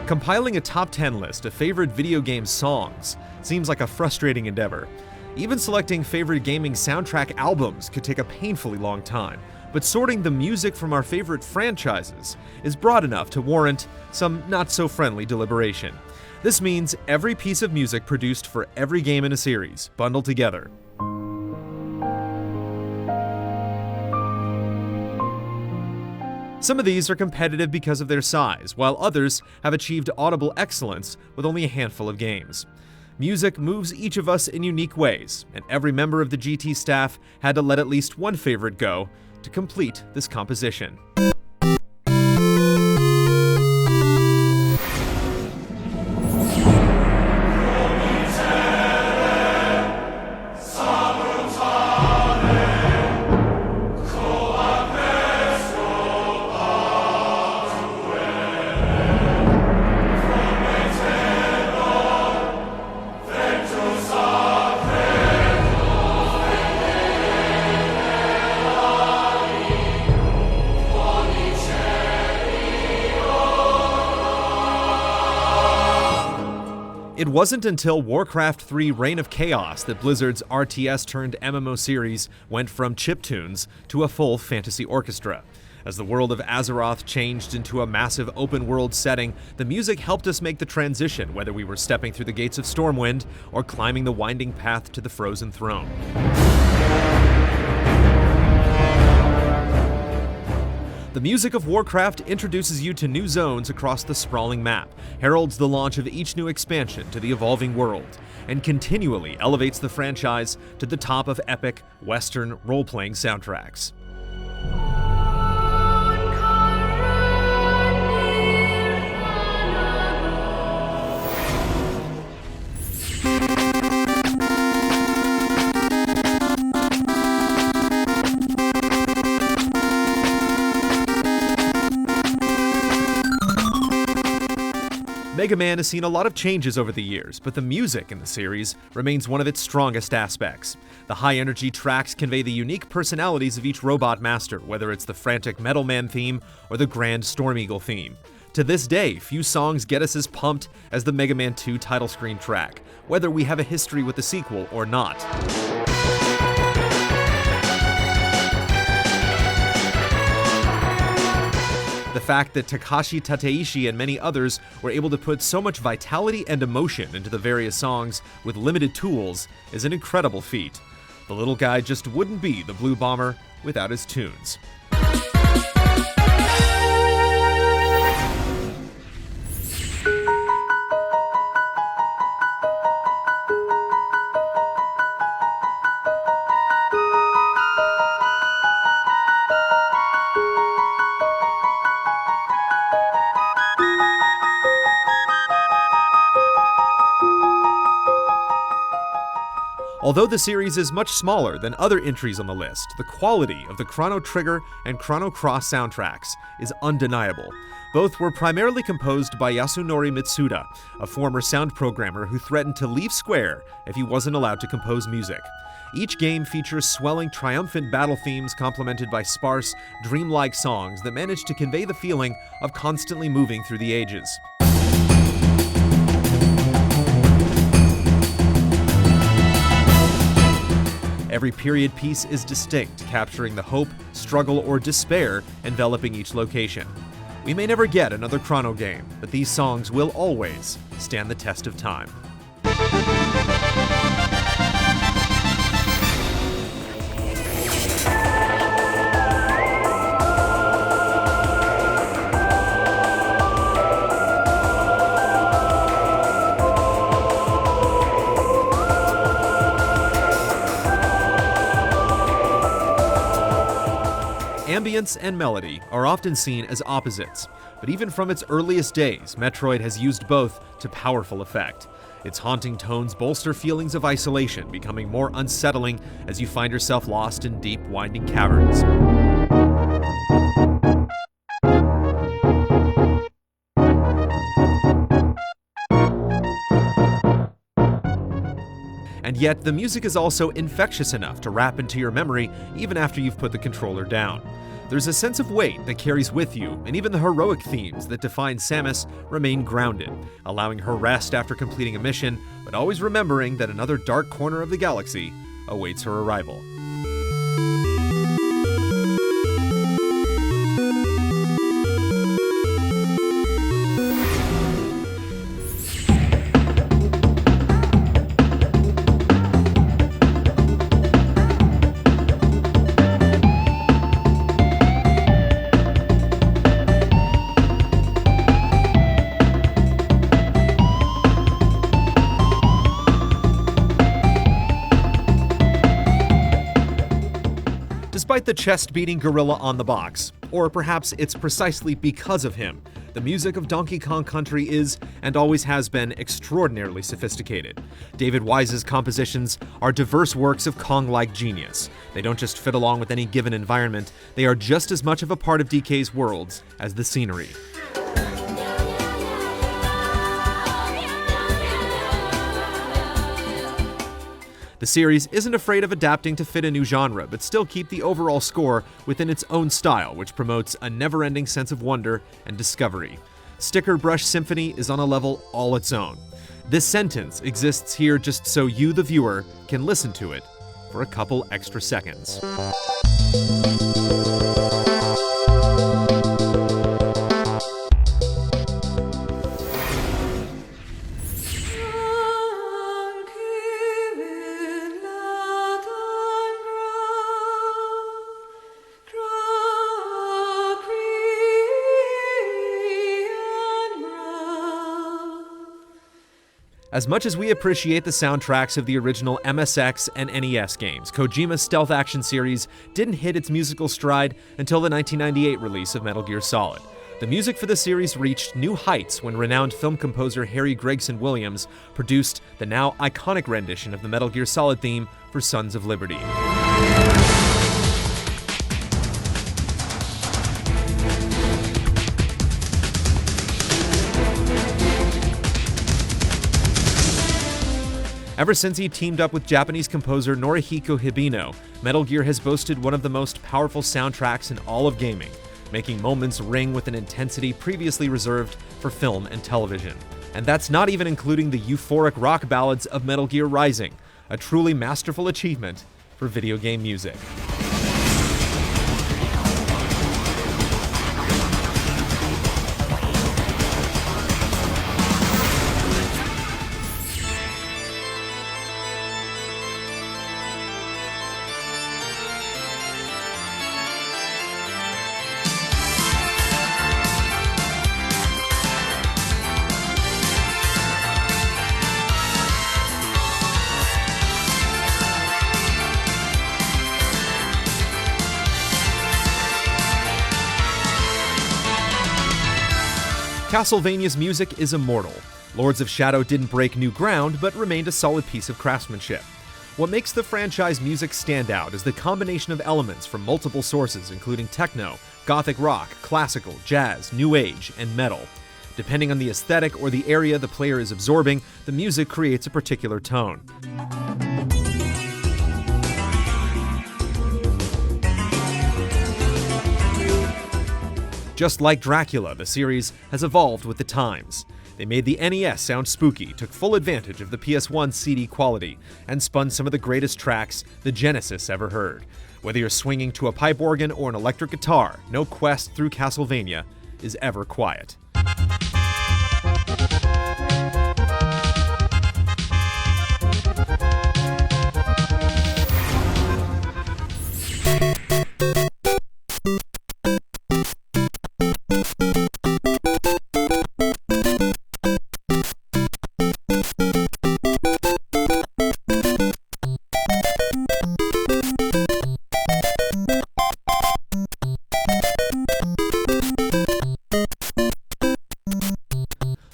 Compiling a top 10 list of favorite video game songs seems like a frustrating endeavor. Even selecting favorite gaming soundtrack albums could take a painfully long time, but sorting the music from our favorite franchises is broad enough to warrant some not-so-friendly deliberation. This means every piece of music produced for every game in a series, bundled together. Some of these are competitive because of their size, while others have achieved audible excellence with only a handful of games. Music moves each of us in unique ways, and every member of the GT staff had to let at least one favorite go to complete this composition. It wasn't until Warcraft 3 Reign of Chaos that Blizzard's RTS-turned-MMO series went from chiptunes to a full fantasy orchestra. As the world of Azeroth changed into a massive open-world setting, the music helped us make the transition, whether we were stepping through the gates of Stormwind or climbing the winding path to the Frozen Throne. The music of Warcraft introduces you to new zones across the sprawling map, heralds the launch of each new expansion to the evolving world, and continually elevates the franchise to the top of epic Western role-playing soundtracks. Mega Man has seen a lot of changes over the years, but the music in the series remains one of its strongest aspects. The high-energy tracks convey the unique personalities of each robot master, whether it's the frantic Metal Man theme or the grand Storm Eagle theme. To this day, few songs get us as pumped as the Mega Man 2 title screen track, whether we have a history with the sequel or not. The fact that Takashi Tateishi and many others were able to put so much vitality and emotion into the various songs with limited tools is an incredible feat. The little guy just wouldn't be the Blue Bomber without his tunes. Although the series is much smaller than other entries on the list, the quality of the Chrono Trigger and Chrono Cross soundtracks is undeniable. Both were primarily composed by Yasunori Mitsuda, a former sound programmer who threatened to leave Square if he wasn't allowed to compose music. Each game features swelling, triumphant battle themes complemented by sparse, dreamlike songs that manage to convey the feeling of constantly moving through the ages. Every period piece is distinct, capturing the hope, struggle, or despair enveloping each location. We may never get another Chrono game, but these songs will always stand the test of time. Ambience and melody are often seen as opposites, but even from its earliest days, Metroid has used both to powerful effect. Its haunting tones bolster feelings of isolation, becoming more unsettling as you find yourself lost in deep, winding caverns. And yet, the music is also infectious enough to wrap into your memory even after you've put the controller down. There's a sense of weight that carries with you, and even the heroic themes that define Samus remain grounded, allowing her rest after completing a mission, but always remembering that another dark corner of the galaxy awaits her arrival. Despite the chest-beating gorilla on the box, or perhaps it's precisely because of him, the music of Donkey Kong Country is, and always has been, extraordinarily sophisticated. David Wise's compositions are diverse works of Kong-like genius. They don't just fit along with any given environment, they are just as much of a part of DK's worlds as the scenery. The series isn't afraid of adapting to fit a new genre, but still keep the overall score within its own style, which promotes a never-ending sense of wonder and discovery. Sticker Brush Symphony is on a level all its own. This sentence exists here just so you, the viewer, can listen to it for a couple extra seconds. As much as we appreciate the soundtracks of the original MSX and NES games, Kojima's stealth action series didn't hit its musical stride until the 1998 release of Metal Gear Solid. The music for the series reached new heights when renowned film composer Harry Gregson Williams produced the now iconic rendition of the Metal Gear Solid theme for Sons of Liberty. Ever since he teamed up with Japanese composer Norihiko Hibino, Metal Gear has boasted one of the most powerful soundtracks in all of gaming, making moments ring with an intensity previously reserved for film and television. And that's not even including the euphoric rock ballads of Metal Gear Rising, a truly masterful achievement for video game music. Castlevania's music is immortal. Lords of Shadow didn't break new ground, but remained a solid piece of craftsmanship. What makes the franchise music stand out is the combination of elements from multiple sources, including techno, gothic rock, classical, jazz, new age, and metal. Depending on the aesthetic or the area the player is absorbing, the music creates a particular tone. Just like Dracula, the series has evolved with the times. They made the NES sound spooky, took full advantage of the PS1 CD quality, and spun some of the greatest tracks the Genesis ever heard. Whether you're swinging to a pipe organ or an electric guitar, no quest through Castlevania is ever quiet.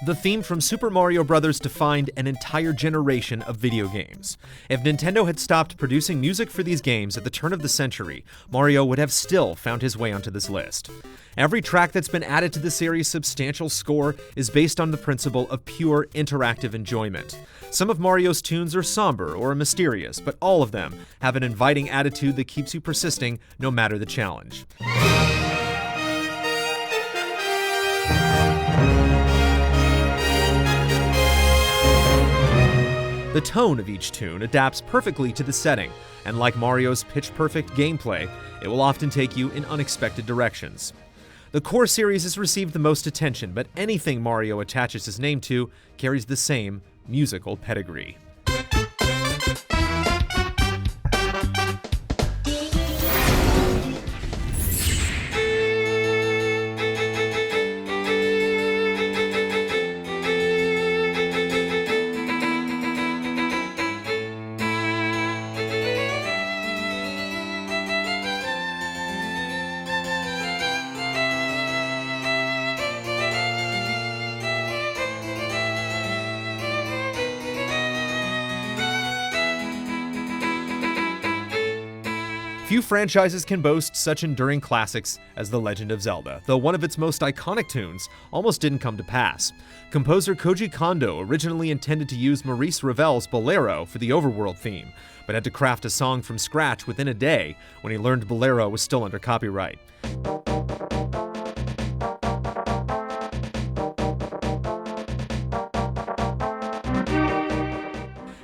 The theme from Super Mario Bros. Defined an entire generation of video games. If Nintendo had stopped producing music for these games at the turn of the century, Mario would have still found his way onto this list. Every track that's been added to the series' substantial score is based on the principle of pure interactive enjoyment. Some of Mario's tunes are somber or mysterious, but all of them have an inviting attitude that keeps you persisting no matter the challenge. The tone of each tune adapts perfectly to the setting, and like Mario's pitch-perfect gameplay, it will often take you in unexpected directions. The core series has received the most attention, but anything Mario attaches his name to carries the same musical pedigree. Few franchises can boast such enduring classics as The Legend of Zelda, though one of its most iconic tunes almost didn't come to pass. Composer Koji Kondo originally intended to use Maurice Ravel's Bolero for the overworld theme, but had to craft a song from scratch within a day when he learned Bolero was still under copyright.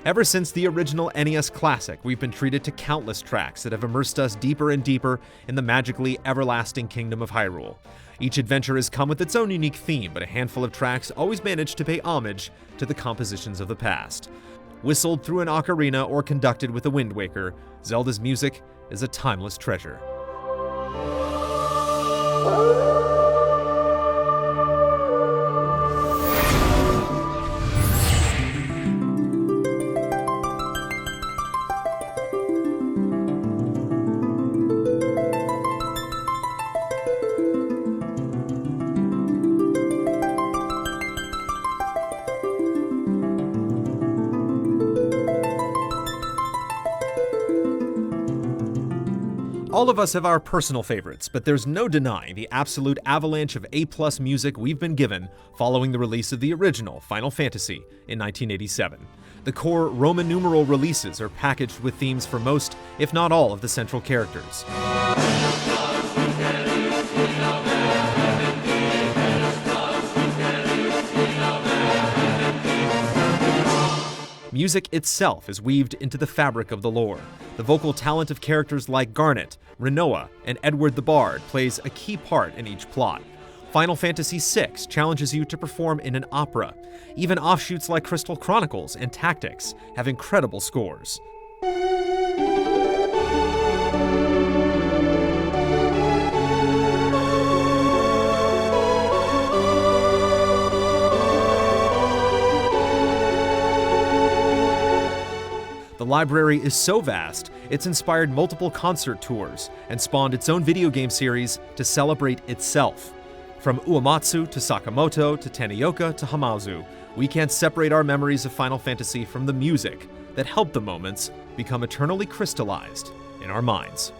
Ever since the original NES classic, we've been treated to countless tracks that have immersed us deeper and deeper in the magically everlasting kingdom of Hyrule. Each adventure has come with its own unique theme, but a handful of tracks always manage to pay homage to the compositions of the past. Whistled through an ocarina or conducted with a Wind Waker, Zelda's music is a timeless treasure. All of us have our personal favorites, but there's no denying the absolute avalanche of A+ music we've been given following the release of the original Final Fantasy in 1987. The core Roman numeral releases are packaged with themes for most, if not all, of the central characters. Music itself is weaved into the fabric of the lore. The vocal talent of characters like Garnet, Rinoa, and Edward the Bard plays a key part in each plot. Final Fantasy VI challenges you to perform in an opera. Even offshoots like Crystal Chronicles and Tactics have incredible scores. The library is so vast, it's inspired multiple concert tours and spawned its own video game series to celebrate itself. From Uematsu to Sakamoto to Tanioka to Hamazu, we can't separate our memories of Final Fantasy from the music that helped the moments become eternally crystallized in our minds.